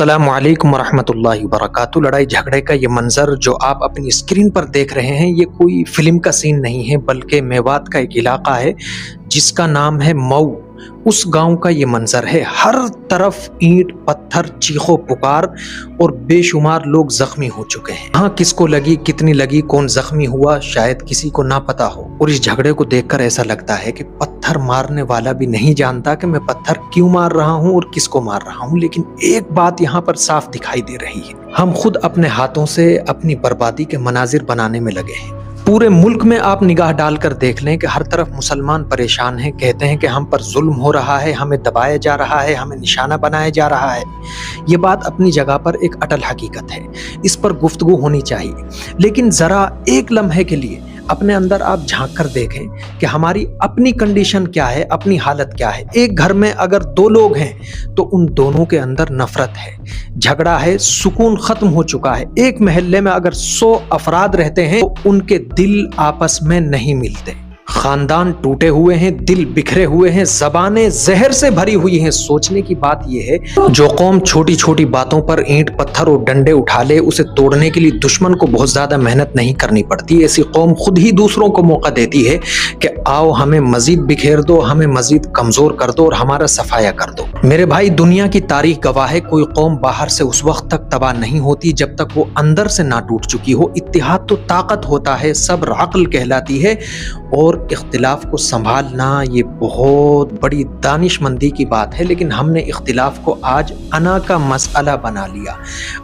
अस्सलामु अलैकुम वरहमतुल्लाहि वबरकातुहू। लड़ाई झगड़े का ये मंजर जो आप अपनी स्क्रीन पर देख रहे हैं, ये कोई फिल्म का सीन नहीं है, बल्कि मेवात का एक इलाका है जिसका नाम है मऊ। उस गांव का ये मंजर है। हर तरफ ईंट पत्थर, चीखो पुकार और बेशुमार लोग जख्मी हो चुके हैं। हाँ, किसको लगी, कितनी लगी, कौन जख्मी हुआ, शायद किसी को ना पता हो। और इस झगड़े को देखकर ऐसा लगता है कि पत्थर मारने वाला भी नहीं जानता कि मैं पत्थर क्यों मार रहा हूँ और किसको मार रहा हूँ। लेकिन एक बात यहाँ पर साफ दिखाई दे रही है, हम खुद अपने हाथों से अपनी बर्बादी के मनाजिर बनाने में लगे हैं। पूरे मुल्क में आप निगाह डालकर देख लें कि हर तरफ मुसलमान परेशान हैं, कहते हैं कि हम पर जुल्म हो रहा है, हमें दबाया जा रहा है, हमें निशाना बनाया जा रहा है। ये बात अपनी जगह पर एक अटल हकीकत है, इस पर गुफ्तगू होनी चाहिए। लेकिन ज़रा एक लम्हे के लिए अपने अंदर आप झांक कर देखें कि हमारी अपनी कंडीशन क्या है, अपनी हालत क्या है। एक घर में अगर दो लोग हैं तो उन दोनों के अंदर नफरत है, झगड़ा है, सुकून खत्म हो चुका है। एक महल्ले में अगर 100 अफराद रहते हैं तो उनके दिल आपस में नहीं मिलते, खानदान टूटे हुए हैं, दिल बिखरे हुए हैं, ज़बानें जहर से भरी हुई हैं। सोचने की बात यह है, जो कौम छोटी छोटी बातों पर ईंट पत्थर और डंडे उठा ले, उसे तोड़ने के लिए दुश्मन को बहुत ज्यादा मेहनत नहीं करनी पड़ती। ऐसी कौम खुद ही दूसरों को मौका देती है कि आओ हमें मजीद बिखेर दो, हमें मजीद कमजोर कर दो और हमारा सफाया कर दो। मेरे भाई, दुनिया की तारीख गवाह है, कोई कौम बाहर से उस वक्त तक तबाह नहीं होती जब तक वो अंदर से ना टूट चुकी हो। इत्तिहाद तो ताकत होता है, सब्र अक्ल कहलाती है, और इख्तिलाफ को संभालना ये बहुत बड़ी दानिशमंदी की बात है। लेकिन हमने इख्तिलाफ को आज अना का मसला बना लिया,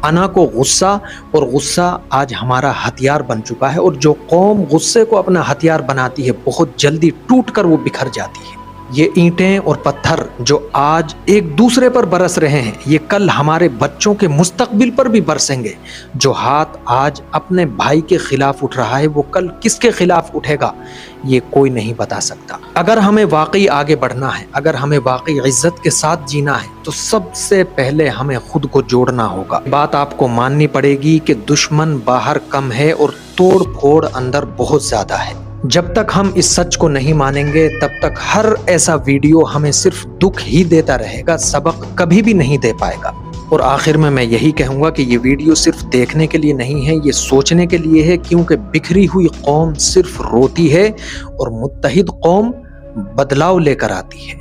अना को गुस्सा, और गुस्सा आज हमारा हथियार बन चुका है। और जो कौम गुस्से को अपना हथियार बनाती है, बहुत जल्दी टूट कर वो बिखर जाती है। ये ईंटें और पत्थर जो आज एक दूसरे पर बरस रहे हैं, ये कल हमारे बच्चों के मुस्तकबिल पर भी बरसेंगे। जो हाथ आज अपने भाई के खिलाफ उठ रहा है, वो कल किसके खिलाफ उठेगा ये कोई नहीं बता सकता। अगर हमें वाकई आगे बढ़ना है, अगर हमें वाकई इज्जत के साथ जीना है, तो सबसे पहले हमें खुद को जोड़ना होगा। बात आपको माननी पड़ेगी कि दुश्मन बाहर कम है और तोड़ फोड़ अंदर बहुत ज्यादा है। जब तक हम इस सच को नहीं मानेंगे, तब तक हर ऐसा वीडियो हमें सिर्फ दुख ही देता रहेगा, सबक कभी भी नहीं दे पाएगा। और आखिर में मैं यही कहूँगा कि ये वीडियो सिर्फ देखने के लिए नहीं है, ये सोचने के लिए है, क्योंकि बिखरी हुई कौम सिर्फ रोती है और मुत्तहिद कौम बदलाव लेकर आती है।